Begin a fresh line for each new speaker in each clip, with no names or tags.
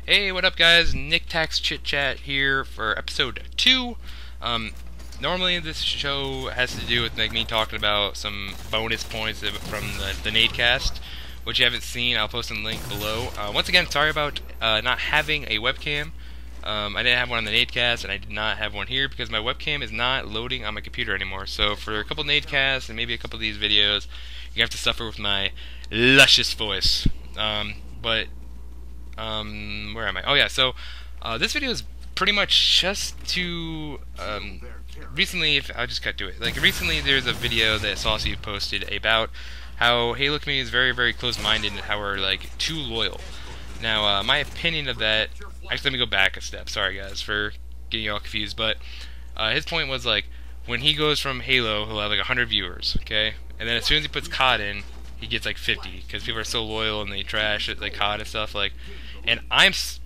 Hey, what up, guys? Nick Tax Chit Chat here for episode 2. Normally, this show has to do with me talking about some bonus points from the Nadecast, which you haven't seen. I'll post a link below. Once again, sorry about not having a webcam. I didn't have one on the Nadecast, and I did not have one here because my webcam is not loading on my computer anymore. So for a couple Nadecasts and maybe a couple of these videos, you have to suffer with my luscious voice. Where am I? Oh yeah, so this video is pretty much just to recently, if I'll just cut to it. Like recently, there's a video that Saucy posted about how Halo community is very, very close-minded and how we're like too loyal. Now, my opinion of that. Actually, let me go back a step. Sorry, guys, for getting you all confused. But his point was like when he goes from Halo, he'll have like 100 viewers, okay, and then as soon as he puts COD in, he gets like 50 because people are so loyal and they trash it, like COD and stuff. Like, and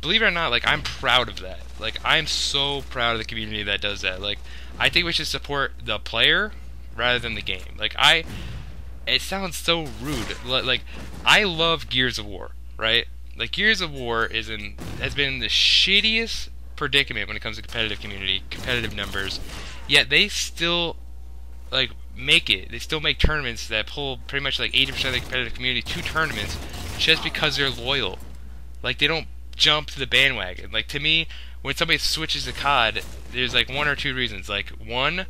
believe it or not, like I'm proud of that. Like I'm so proud of the community that does that. Like I think we should support the player rather than the game. Like it sounds so rude. Like I love Gears of War, right? Like Gears of War has been the shittiest predicament when it comes to competitive community, competitive numbers. Yet they still like make it. They still make tournaments that pull pretty much like 80% of the competitive community to tournaments just because they're loyal. Like they don't jump to the bandwagon. Like to me, when somebody switches to COD, there's like one or two reasons. Like one,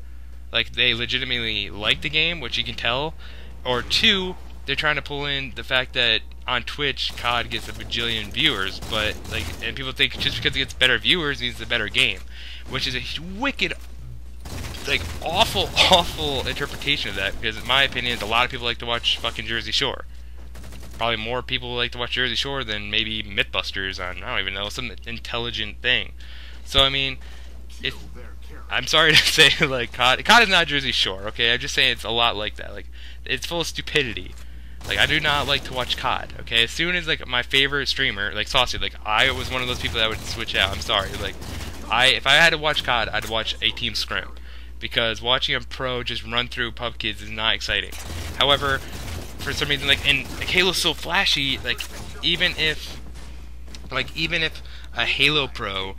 like they legitimately like the game, which you can tell, or two, they're trying to pull in the fact that on Twitch COD gets a bajillion viewers, but like, and people think just because it gets better viewers means it's a better game, which is a wicked, like awful interpretation of that. Because in my opinion, a lot of people like to watch fucking Jersey Shore. Probably more people like to watch Jersey Shore than maybe Mythbusters on, I don't even know, some intelligent thing. So I mean, I'm sorry to say, like COD is not Jersey Shore, okay? I'm just saying it's a lot like that. Like it's full of stupidity. Like I do not like to watch COD, okay? As soon as like my favorite streamer, like Saucy, like I was one of those people that would switch out. I'm sorry, like if I had to watch COD, I'd watch a team scrim, because watching a pro just run through pub kids is not exciting. However, for some reason, like Halo's so flashy, like even if a Halo pro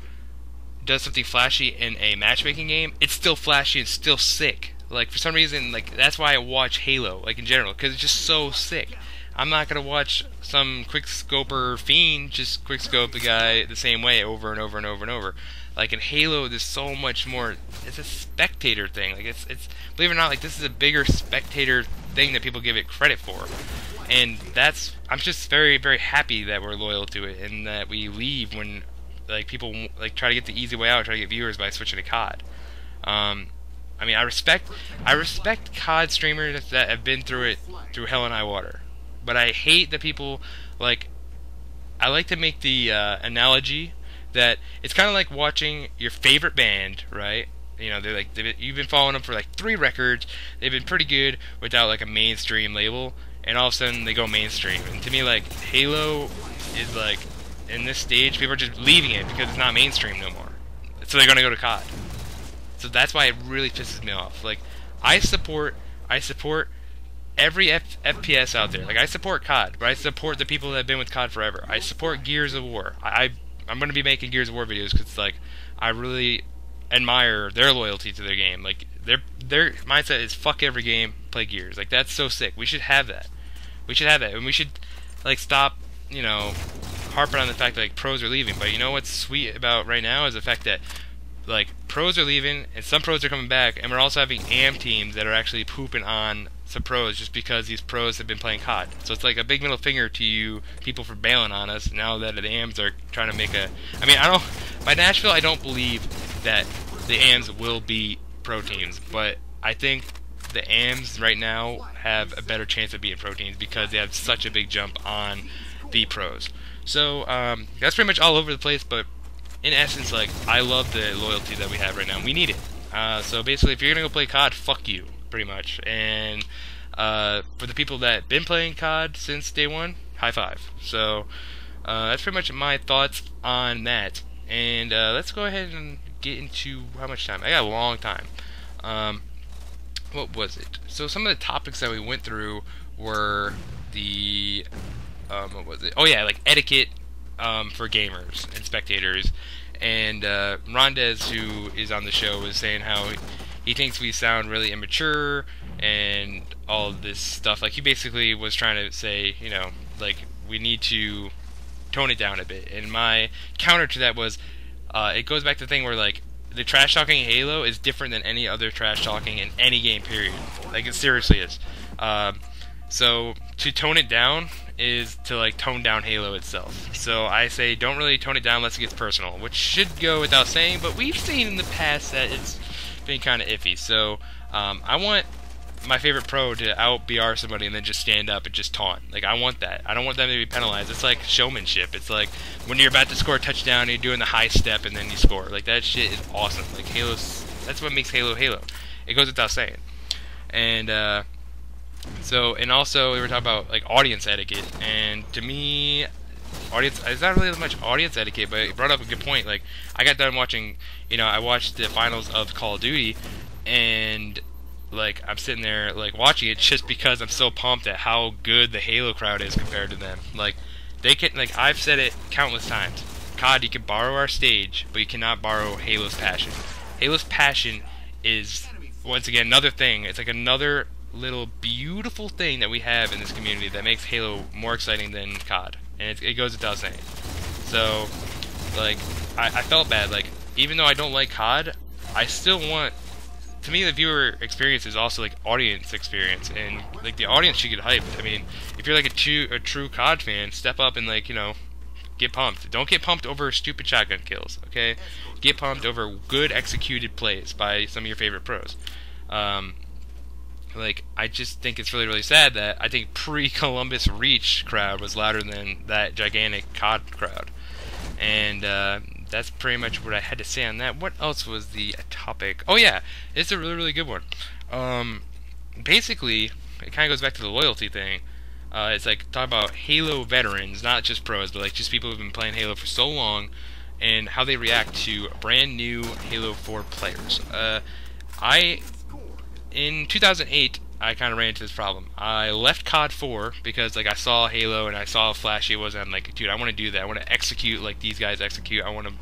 does something flashy in a matchmaking game, it's still flashy and still sick. Like for some reason, like that's why I watch Halo, like in general, because it's just so sick. I'm not gonna watch some quickscoper fiend just quickscope the guy the same way over and over and over and over. Like in Halo, there's so much more. It's a spectator thing. Like it's believe it or not, like this is a bigger spectator thing that people give it credit for, and I'm just very, very happy that we're loyal to it and that we leave when like people like try to get the easy way out, try to get viewers by switching to COD. I mean, I respect COD streamers that have been through hell and high water, but I hate the people like. I like to make the analogy that it's kind of like watching your favorite band, right? You know, you've been following them for like 3 records. They've been pretty good without like a mainstream label, and all of a sudden they go mainstream. And to me, like Halo is like in this stage, people are just leaving it because it's not mainstream no more. So they're gonna go to COD. So that's why it really pisses me off. Like I support every FPS out there. Like I support COD, but I support the people that have been with COD forever. I support Gears of War. I'm gonna be making Gears of War videos because like I really admire their loyalty to their game. Like their mindset is fuck every game, play Gears. Like that's so sick. We should have that. We should have that, and we should like stop, you know, harping on the fact that like pros are leaving. But you know what's sweet about right now is the fact that like pros are leaving and some pros are coming back, and we're also having AM teams that are actually pooping on some pros just because these pros have been playing COD. So it's like a big middle finger to you people for bailing on us now that the AMs are trying to make I mean, by Nashville, I don't believe that the AMs will beat pro teams, but I think the AMs right now have a better chance of beating pro teams because they have such a big jump on the pros. So that's pretty much all over the place, but in essence, like I love the loyalty that we have right now. We need it. So basically, if you're gonna go play COD, fuck you, pretty much. And for the people that have been playing COD since day one, high five. So that's pretty much my thoughts on that. And let's go ahead and get into how much time. I got a long time. What was it? So some of the topics that we went through were the what was it? Oh yeah, like etiquette, for gamers and spectators. And Rondez, who is on the show, was saying how he thinks we sound really immature and all of this stuff. Like, he basically was trying to say, you know, like, we need to tone it down a bit. And my counter to that was, it goes back to the thing where, like, the trash talking Halo is different than any other trash talking in any game, period. Like, it seriously is. So to tone it down is to, like, tone down Halo itself. So I say don't really tone it down unless it gets personal, which should go without saying, but we've seen in the past that it's been kind of iffy. So I want my favorite pro to out BR somebody and then just stand up and just taunt. Like, I want that. I don't want them to be penalized. It's like showmanship. It's like when you're about to score a touchdown and you're doing the high step and then you score. Like, that shit is awesome. Like, that's what makes Halo Halo. It goes without saying. And and also we were talking about, like, audience etiquette, and to me, it's not really as much audience etiquette, but it brought up a good point. Like, I got done watching, I watched the finals of Call of Duty, and like, I'm sitting there, like, watching it just because I'm so pumped at how good the Halo crowd is compared to them. Like, they can, like, I've said it countless times, COD, you can borrow our stage, but you cannot borrow Halo's passion. Halo's passion is, once again, another thing. It's like another little beautiful thing that we have in this community that makes Halo more exciting than COD, and it goes without saying. So, like, I felt bad. Like, even though I don't like COD, I still want, to me, the viewer experience is also, like, audience experience, and, like, the audience should get hyped. I mean, if you're, like, a true COD fan, step up and, like, get pumped. Don't get pumped over stupid shotgun kills, okay? Get pumped over good executed plays by some of your favorite pros. Like, I just think it's really, really sad that I think pre-Columbus Reach crowd was louder than that gigantic COD crowd. And that's pretty much what I had to say on that. What else was the topic? Oh yeah, it's a really, really good one. Basically, it kind of goes back to the loyalty thing. It's like talking about Halo veterans, not just pros, but like just people who've been playing Halo for so long, and how they react to brand new Halo 4 players. In 2008, I kind of ran into this problem. I left COD 4 because, like, I saw Halo and I saw how flashy it was, and I'm like, dude, I want to do that. I want to execute like these guys execute. I want to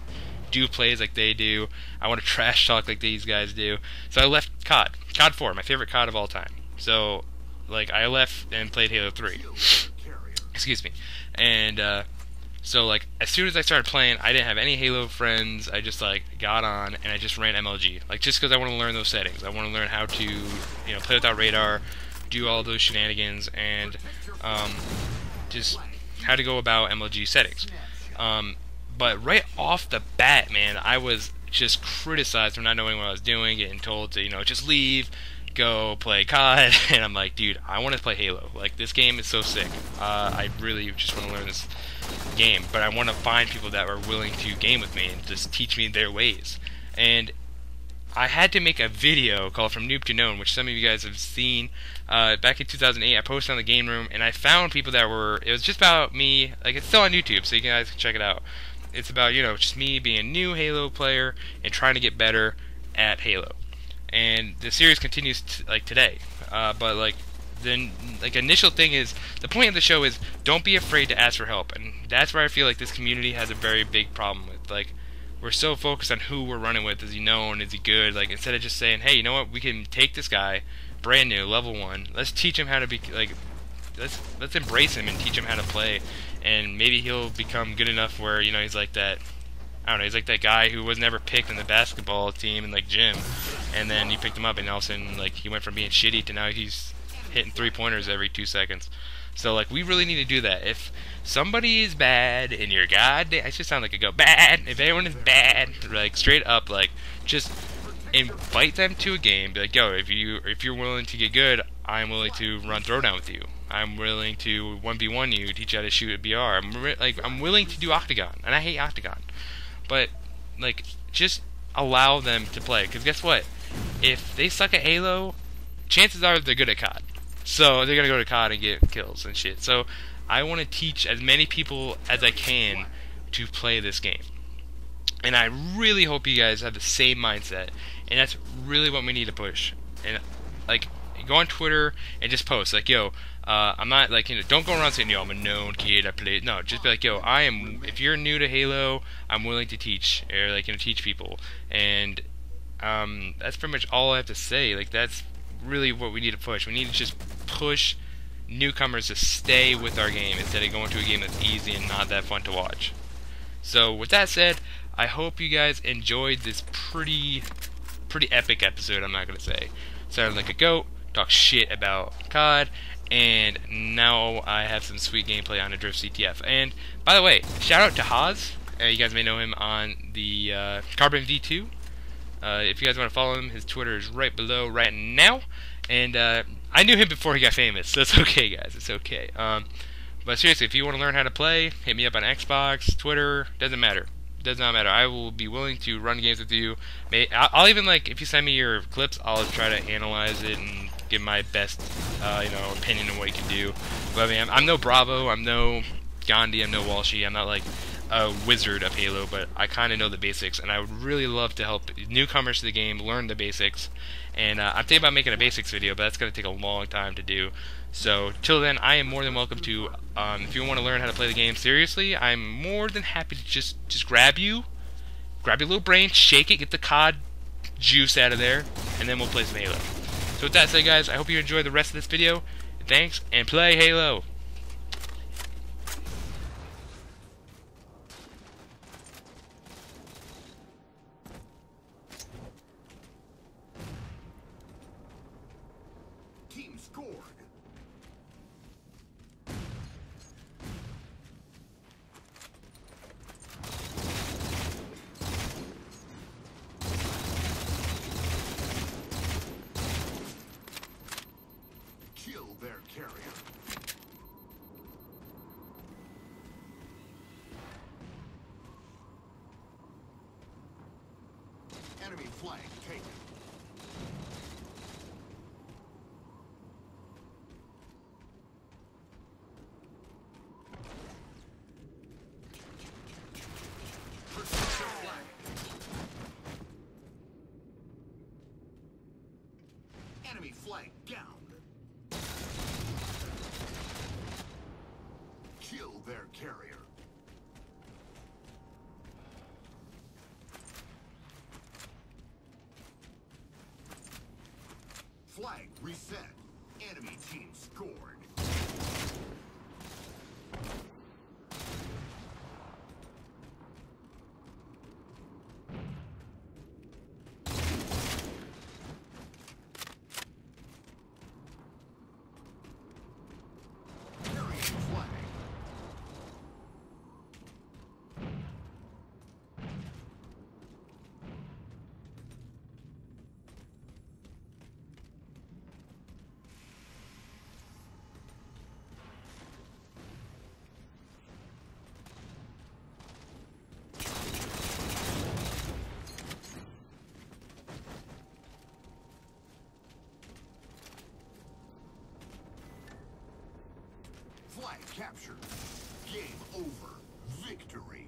do plays like they do. I want to trash talk like these guys do. So I left COD. COD 4, my favorite COD of all time. So, like, I left and played Halo 3. Excuse me. And, so, like, as soon as I started playing, I didn't have any Halo friends. I just, like, got on, and I just ran MLG. Like, just because I want to learn those settings. I want to learn how to, play without radar, do all those shenanigans, and, just how to go about MLG settings. But right off the bat, man, I was just criticized for not knowing what I was doing, getting told to, just leave, go play COD, and I'm like, dude, I want to play Halo. Like, this game is so sick. I really just want to learn this game, but I want to find people that are willing to game with me and just teach me their ways. And I had to make a video called From Noob to Known, which some of you guys have seen. Back in 2008, I posted on the game room, and I found people that it was just about me. Like, it's still on YouTube, so you guys can check it out. It's about, just me being a new Halo player and trying to get better at Halo. And the series continues today. But like, the initial thing is, the point of the show is, don't be afraid to ask for help. And that's where I feel like this community has a very big problem with. Like, we're so focused on who we're running with. Is he known? Is he good? Like, instead of just saying, hey, you know what, we can take this guy, brand new, level 1, let's teach him how to be, like, let's embrace him and teach him how to play. And maybe he'll become good enough where, he's like that, I don't know, he's like that guy who was never picked in the basketball team in, like, gym. And then you picked him up, and all of a sudden, like, he went from being shitty to now he's hitting 3-pointers every 2 seconds. So, like, we really need to do that. If somebody is bad and you're goddamn, I just sound like a go bad. If anyone is bad, like, straight up, like, just invite them to a game. Be like, yo, if you're willing to get good, I'm willing to run throwdown with you. I'm willing to 1v1 you, teach you how to shoot at BR. I'm willing to do Octagon, and I hate Octagon. But, like, just allow them to play. Because guess what? If they suck at Halo, chances are they're good at COD. So they're going to go to COD and get kills and shit. So I want to teach as many people as I can to play this game. And I really hope you guys have the same mindset. And that's really what we need to push. And, like, go on Twitter and just post. Like, yo, I'm not like, don't go around saying, yo, I'm a known kid, I play. No, just be like, yo, I am. If you're new to Halo, I'm willing to teach, or like, teach people, and that's pretty much all I have to say. Like, that's really what we need to push. We need to just push newcomers to stay with our game instead of going to a game that's easy and not that fun to watch. So with that said, I hope you guys enjoyed this pretty epic episode. I'm not gonna say sounded like a goat, talk shit about COD, and now I have some sweet gameplay on a Drift CTF. And by the way, shout out to Haas. You guys may know him on the Carbon V2. If you guys want to follow him, his Twitter is right below right now. And I knew him before he got famous, so it's okay, guys. It's okay. But seriously, if you want to learn how to play, hit me up on Xbox, Twitter. Doesn't matter. Does not matter. I will be willing to run games with you. I'll even, like, if you send me your clips, I'll try to analyze it and give my best, opinion on what you can do. But I mean, I'm no Bravo. I'm no Gandhi. I'm no Walshy. I'm not like a wizard of Halo, but I kind of know the basics, and I would really love to help newcomers to the game learn the basics. And I'm thinking about making a basics video, but that's going to take a long time to do. So till then, I am more than welcome to, if you want to learn how to play the game seriously, I'm more than happy to just grab your little brain, shake it, get the COD juice out of there, and then we'll play some Halo. So with that said, guys, I hope you enjoy the rest of this video. Thanks, and play Halo!
Team scored. Kill their carrier. Enemy flank taken. Enemy flank down. Kill their carrier. Flag reset. Enemy team scored. Flag captured. Game over. Victory.